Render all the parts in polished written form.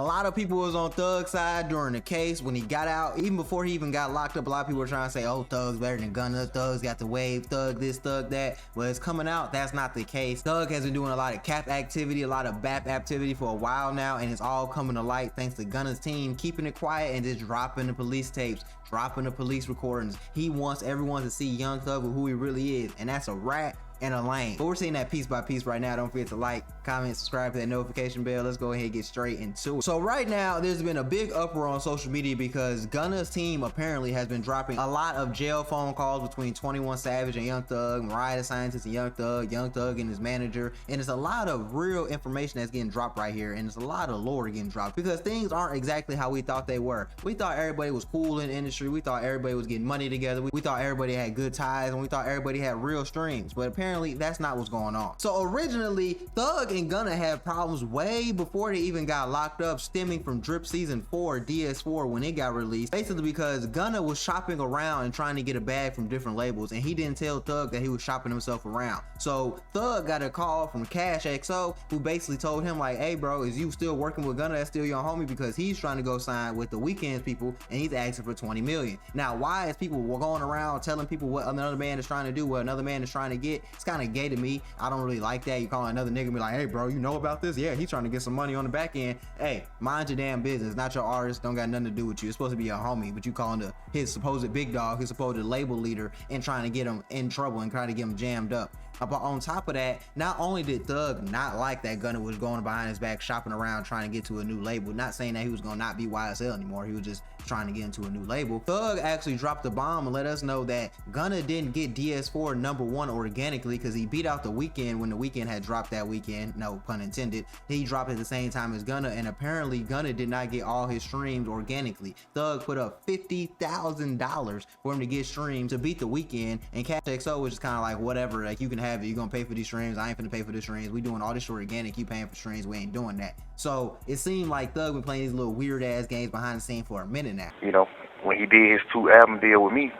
A lot of people was on Thug's side during the case when he got out. Even before he even got locked up, a lot of people were trying to say, oh, Thug's better than Gunna. Thug's got the wave, Thug this, Thug that. But it's coming out, that's not the case. Thug has been doing a lot of cap activity, a lot of BAP activity for a while now, and it's all coming to light thanks to Gunna's team keeping it quiet and just dropping the police tapes, dropping the police recordings. He wants everyone to see Young Thug for who he really is, and that's a rat and a lame. But we're seeing that piece by piece right now. Don't forget to like, comment, subscribe to that notification bell. Let's go ahead and get straight into it. So right now, there's been a big uproar on social media because Gunna's team apparently has been dropping a lot of jail phone calls between 21 Savage and Young Thug, Mariah the Scientist and Young Thug and his manager. And it's a lot of real information that's getting dropped right here. And it's a lot of lore getting dropped because things aren't exactly how we thought they were. We thought everybody was cool in the industry. We thought everybody was getting money together. We thought everybody had good ties, and we thought everybody had real streams. But apparently that's not what's going on. So originally, Thug and Gunna had problems way before they even got locked up, stemming from Drip Season 4, DS4, when it got released, basically because Gunna was shopping around and trying to get a bag from different labels, and he didn't tell Thug that he was shopping himself around. So Thug got a call from Cash XO, who basically told him like, hey bro, is you still working with Gunna? That's still your homie, because he's trying to go sign with the Weeknd's people and he's asking for 20 million. Now, why is people going around telling people what another man is trying to do, what another man is trying to get? It's kind of gay to me. I don't really like that. You call another nigga and be like, hey bro, you know about this? Yeah, he's trying to get some money on the back end. Hey, mind your damn business. Not your artist. Don't got nothing to do with you. It's supposed to be your homie, but you calling his supposed big dog, his supposed label leader, and trying to get him in trouble and trying to get him jammed up. But on top of that, not only did Thug not like that Gunna was going behind his back shopping around trying to get to a new label, not saying that he was gonna not be YSL anymore, he was just trying to get into a new label. Thug actually dropped the bomb and let us know that Gunna didn't get DS4 #1 organically because he beat out the Weeknd when the Weeknd had dropped that weekend, no pun intended. He dropped at the same time as Gunna, and apparently Gunna did not get all his streams organically. Thug put up $50,000 for him to get streams to beat the Weeknd, and Cash XO was just kind of like, whatever, like you can have it, you're gonna pay for these streams, I ain't finna pay for the streams, we doing all this shit organic, you paying for streams, we ain't doing that. So it seemed like Thug been playing these little weird ass games behind the scene for a minute now. You know, when he did his 2-album deal with me,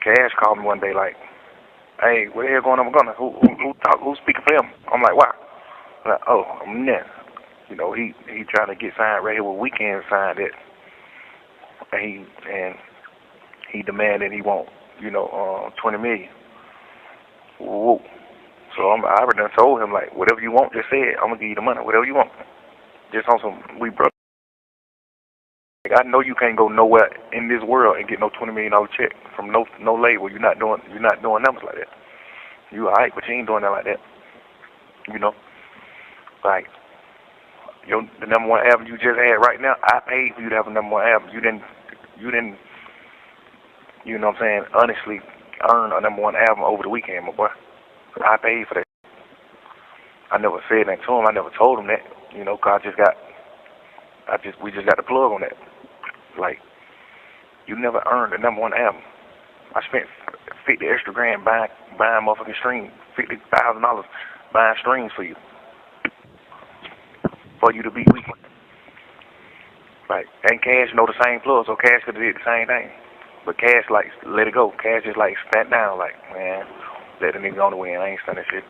Cash called me one day like, hey, what the hell going on with Gunna? Who's speaking for him? I'm like, why? I'm like, oh, I'm there. You know, he trying to get signed right here with Weeknd signed it. And he demanded he want, 20 million. Whoa. So I already done told him, like, whatever you want, just say it. I'm going to give you the money, whatever you want. Just on some, we brothers. Like, I know you can't go nowhere in this world and get no $20 million check from no label. You're not doing numbers like that. You all right, but you ain't doing that like that. You know? Like, the #1 album you just had right now, I paid for you to have a #1 album. You didn't, you know what I'm saying, honestly earn a #1 album over the Weeknd, my boy. I paid for that. I never said that to him. I never told him that, cause we just got the plug on that. Like, you never earned a #1 album. I spent $50 extra grand buying motherfucking streams, $50,000 buying streams for you to beat Weeknd. Like, and Cash know the same plug, so Cash could have did the same thing. But Cash, like, let it go. Cash just, like, stand down, like, man, let the nigga on the way, and I ain't standing shit.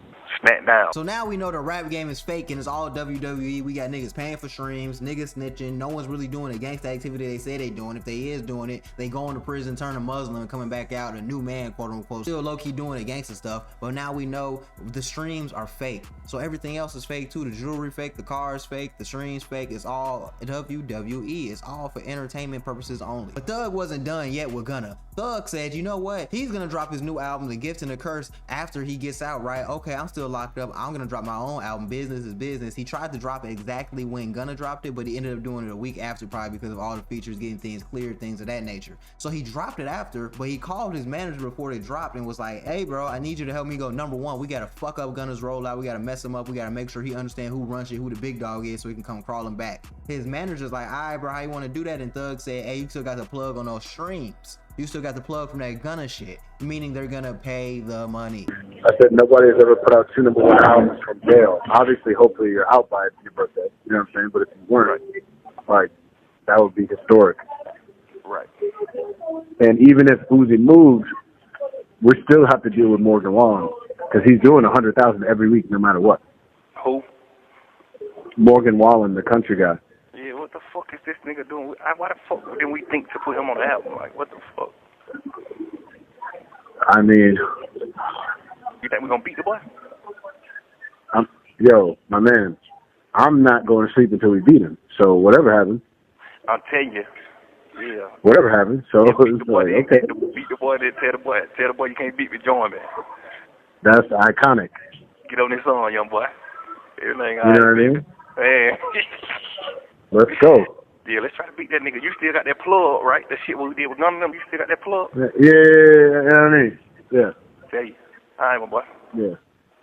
Stand down. So now we know the rap game is fake and it's all WWE. We got niggas paying for streams, niggas snitching. No one's really doing the gangsta activity they say they doing. If they is doing it, they going to prison, turn a Muslim, and coming back out a new man, quote unquote. Still low-key doing the gangsta stuff, but now we know the streams are fake. So everything else is fake too. The jewelry fake, the cars fake, the streams fake. It's all WWE. It's all for entertainment purposes only. But Thug wasn't done yet with Gunna. Thug said, you know what? He's gonna drop his new album, The Gift and the Curse, after he gets out, right? Okay, I'm still locked up. I'm gonna drop my own album. Business is business. He tried to drop it exactly when Gunna dropped it, but he ended up doing it a week after, probably because of all the features, getting things cleared, things of that nature. So he dropped it after, but he called his manager before they dropped and was like, hey bro, I need you to help me go #1. We gotta fuck up Gunna's rollout. We gotta mess him up. We gotta make sure he understand who runs it, who the big dog is, so he can come crawling back. His manager's like, all right bro, how you wanna do that? And Thug said, hey, you still got the plug on those streams. You still got the plug from that Gunna shit, meaning they're gonna pay the money. I said nobody has ever put out 2 #1 albums from jail. Obviously, hopefully you're out by your birthday. You know what I'm saying? But if you weren't, like, that would be historic. Right. And even if Uzi moves, we still have to deal with Morgan Wallen because he's doing 100,000 every week, no matter what. Who? Morgan Wallen, the country guy. what the fuck is this nigga doing? Why the fuck didn't we think to put him on the album? Like, what the fuck? I mean, You think we gonna beat the boy? yo, my man, I'm not going to sleep until we beat him. So whatever happens. I'll tell you. Yeah. Whatever happens. So it's like, okay. Beat the boy, then tell the boy you can't beat me, join me. That's iconic. Get on this song, young boy. Everything you know what I mean? Man. Let's go. Yeah, let's try to beat that nigga. You still got that plug, right? That shit what we did with none of them, you still got that plug? Yeah, you know what I mean? Yeah. Tell you. All right, my boy. Yeah.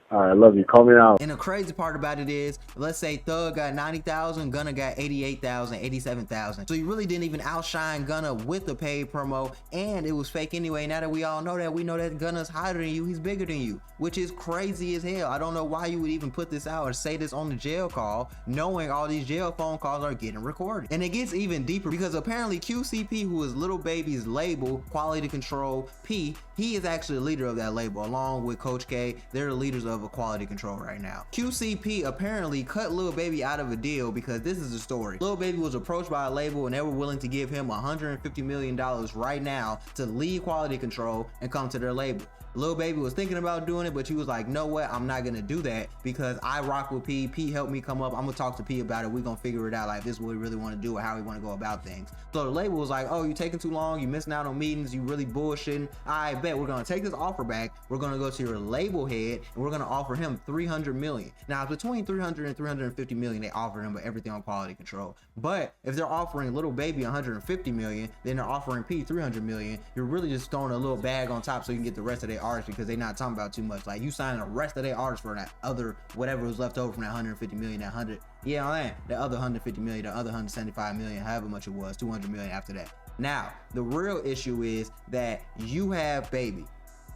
All right, I love you. Call me out. And the crazy part about it is, let's say Thug got 90,000, Gunna got 88,000, 87,000. So you really didn't even outshine Gunna with the paid promo, and it was fake anyway. Now that we all know that, we know that Gunna's hotter than you, he's bigger than you, which is crazy as hell. I don't know why you would even put this out or say this on the jail call, knowing all these jail phone calls are getting recorded. And it gets even deeper because apparently QCP, who is Lil Baby's label, Quality Control P, he is actually the leader of that label, along with Coach K. They're the leaders of a Quality Control right now. QCP apparently cut Lil Baby out of a deal because this is the story. Lil Baby was approached by a label and they were willing to give him $150 million right now to leave Quality Control and come to their label. Lil Baby was thinking about doing it, but he was like, no what, I'm not gonna do that because I rock with P. P helped me come up. I'm gonna talk to P about it. We're gonna figure it out, like this is what we really want to do or how we want to go about things. So the label was like, oh, you taking too long, you missing out on meetings, you really bullshitting. I bet we're gonna take this offer back. We're gonna go to your label head and we're gonna offer him 300 million. Now between 300 and 350 million, they offer him everything on Quality Control. But if they're offering Lil Baby 150 million, then they're offering P 300 million. You're really just throwing a little bag on top so you can get the rest of their artists because they're not talking about too much. Like you signing the rest of their artists for that other whatever was left over from that 150 million, that 100, yeah, man, the other 150 million, the other 175 million, however much it was, 200 million after that. Now the real issue is that you have Baby,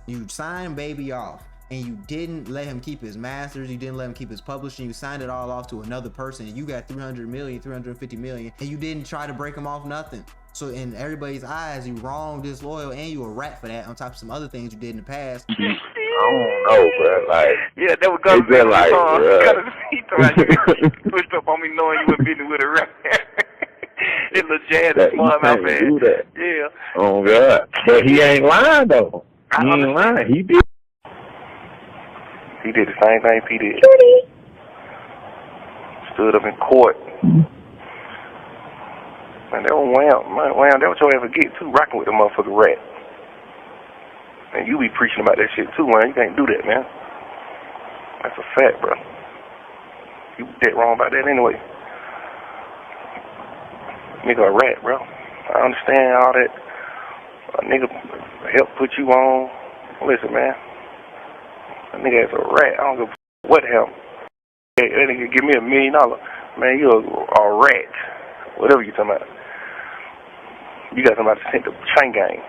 you signed Baby off, and you didn't let him keep his masters, you didn't let him keep his publishing, you signed it all off to another person, and you got 300 million, 350 million, and you didn't try to break him off nothing. So in everybody's eyes, you wrong, disloyal, and you a rat for that, on top of some other things you did in the past. I don't know, bro. Like, yeah, that was gonna be like, you pushed up on me knowing you were beating with a rat. It's a jazz and smart mouth man. Do that. Yeah. Oh God. But he ain't lying though. He ain't lying. He did. He did the same thing P did. Stood up in court. Man, that was wham, that was your ever get too, rocking with the motherfucking rat. And you be preaching about that shit too, man. You can't do that, man. That's a fact, bro. You dead wrong about that anyway. Nigga a rat, bro. I understand all that. A nigga help put you on. Listen, man. A nigga is a rat. I don't give a what hell. Hey, that nigga give me $1 million. Man, you a rat. Whatever you talking about. You got somebody to send the chain gang.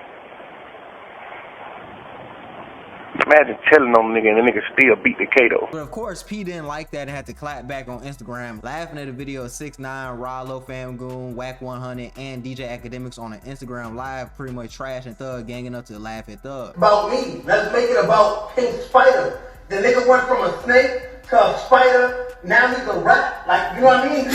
Imagine telling on the nigga and the nigga still beat the Kato. But of course, P didn't like that and had to clap back on Instagram, laughing at the video of 6ix9ine, Rollo, Fam Goon, Whack 100, and DJ Academics on an Instagram live, pretty much trashing Thug, ganging up to laugh at Thug. About me, let's make it about Pink Spider. The nigga went from a snake to a spider. Now he's a rat. Like, you know what I mean?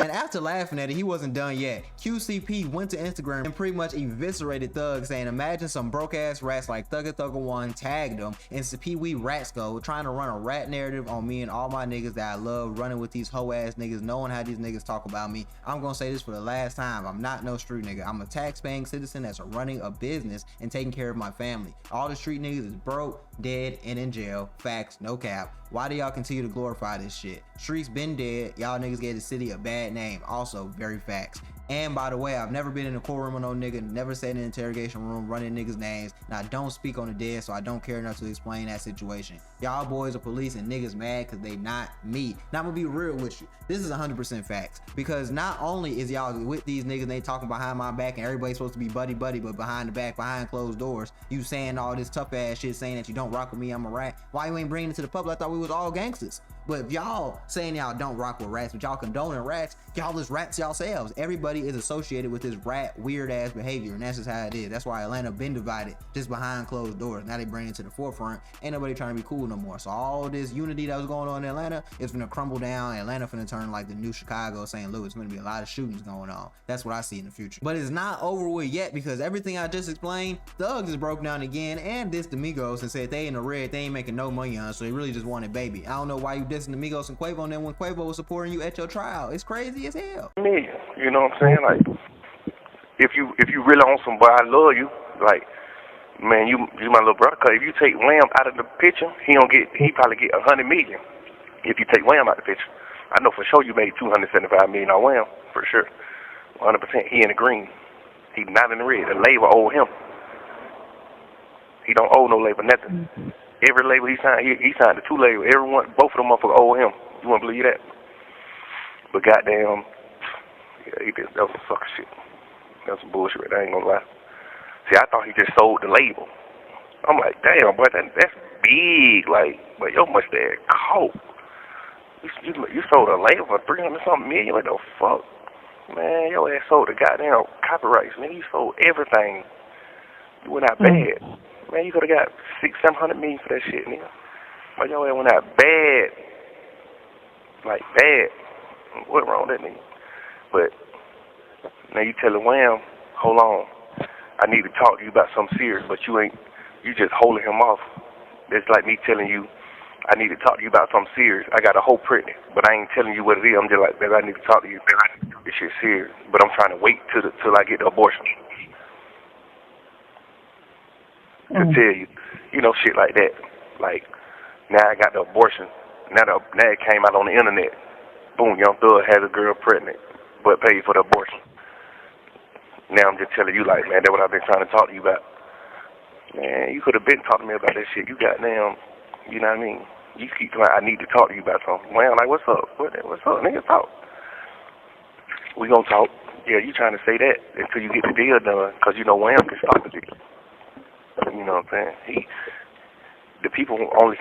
And after laughing at it, he wasn't done yet. QCP went to Instagram and pretty much eviscerated Thug, saying, imagine some broke ass rats like Thugger Thugger 1 tagged him in Pee Wee Ratsco trying to run a rat narrative on me and all my niggas that I love, running with these hoe ass niggas, knowing how these niggas talk about me. I'm gonna say this for the last time. I'm not no street nigga. I'm a tax-paying citizen that's running a business and taking care of my family. All the street niggas is broke, dead, and in jail. Facts, no cap. Why do y'all continue to glorify this shit? Streets been dead. Y'all niggas gave the city a bad name. Also, very facts. And by the way, I've never been in a courtroom with no nigga, never sat in an interrogation room running niggas' names. Now, I don't speak on the dead, so I don't care enough to explain that situation. Y'all boys are police and niggas mad because they not me. Now, I'm gonna be real with you. This is 100% facts. Because not only is y'all with these niggas and they talking behind my back and everybody's supposed to be buddy-buddy, but behind the back, behind closed doors, you saying all this tough ass shit, saying that you don't rock with me, I'm a rat. Why you ain't bringing it to the public? I thought we was all gangsters. But if y'all saying y'all don't rock with rats, but y'all condoning rats, y'all just rats yourselves. Everybody already is associated with this rat weird ass behavior, and that's just how it is. That's why Atlanta been divided just behind closed doors. Now they bring it to the forefront. Ain't nobody trying to be cool no more. So all this unity that was going on in Atlanta is gonna crumble down. Atlanta finna turn like the new Chicago, St. Louis. It's gonna be a lot of shootings going on. That's what I see in the future. But it's not over with yet, because everything I just explained, Thugs is broke down again and dissed the Migos and said they in the red, they ain't making no money on, so they really just wanted Baby. I don't know why you dissing the Migos and Quavo and then when Quavo was supporting you at your trial. It's crazy as hell. Me, you know what I'm saying? Like, if you really on somebody, I love you. Like, man, you my little brother. Cause if you take Wham out of the picture, he probably get 100 million. If you take Wham out of the picture, I know for sure you made 275 million on Wham, for sure, 100%. He in the green. He not in the red. The label owe him. He don't owe no label nothing. Every label he signed the 2 labels. Everyone, both of them motherfuckers owe him. You wanna believe that? But goddamn, yeah, that was some sucker shit. That was some bullshit. I ain't gonna lie. See, I thought he just sold the label. I'm like, damn, boy, that's big. Like, but yo, much that coke. You sold a label for 300-something million. What the fuck, man? Your ass sold the goddamn copyrights, man. You sold everything. You went out bad, man. You could have got 600-700 million for that shit, nigga. But your ass went out bad, like bad. What wrong with that nigga? But now you telling Wham, hold on, I need to talk to you about something serious, but you just holding him off. It's like me telling you, I need to talk to you about something serious. I got a hoe pregnant, but I ain't telling you what it is. I'm just like, baby, I need to talk to you. Baby, this shit's serious. But I'm trying to wait till I get the abortion to tell you, shit like that. Like, now I got the abortion. Now it came out on the internet. Boom, Young Thug has a girl pregnant, but paid for the abortion. Now I'm just telling you, like, man, that's what I've been trying to talk to you about. Man, you could have been talking to me about that shit. You got damn, you know what I mean? You keep like, I need to talk to you about something. Man, like, what's up? What's up? Nigga, talk. We gonna talk. Yeah, you trying to say that until you get the deal done, because you know Wham can stop the deal. You know what I'm saying? The people only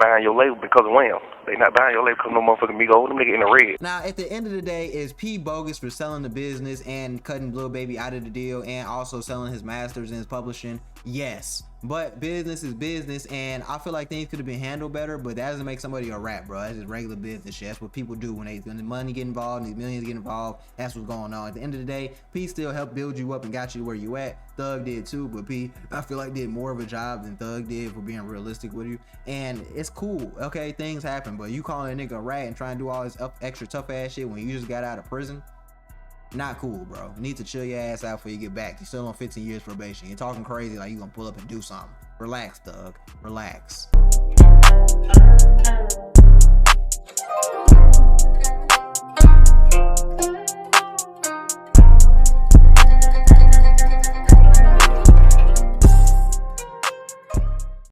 buying your label because of Wham. They not buying your label because no motherfucking Migos. Them nigga in the red. Now, at the end of the day, is P bogus for selling the business and cutting Lil Baby out of the deal and also selling his masters and his publishing? Yes. But business is business, and I feel like things could have been handled better, but that doesn't make somebody a rat, bro. That's just regular business shit. That's what people do when the money get involved, and these millions get involved. That's what's going on. At the end of the day, P still helped build you up and got you where you at. Thug did too, but P, I feel like, did more of a job than Thug did, for being realistic with you. And it's cool, okay? Things happen, but you calling a nigga a rat and trying to do all this extra tough ass shit when you just got out of prison, not cool, bro. You need to chill your ass out before you get back. You're still on 15 years probation. You're talking crazy like you gonna pull up and do something. Relax, Thug. Relax.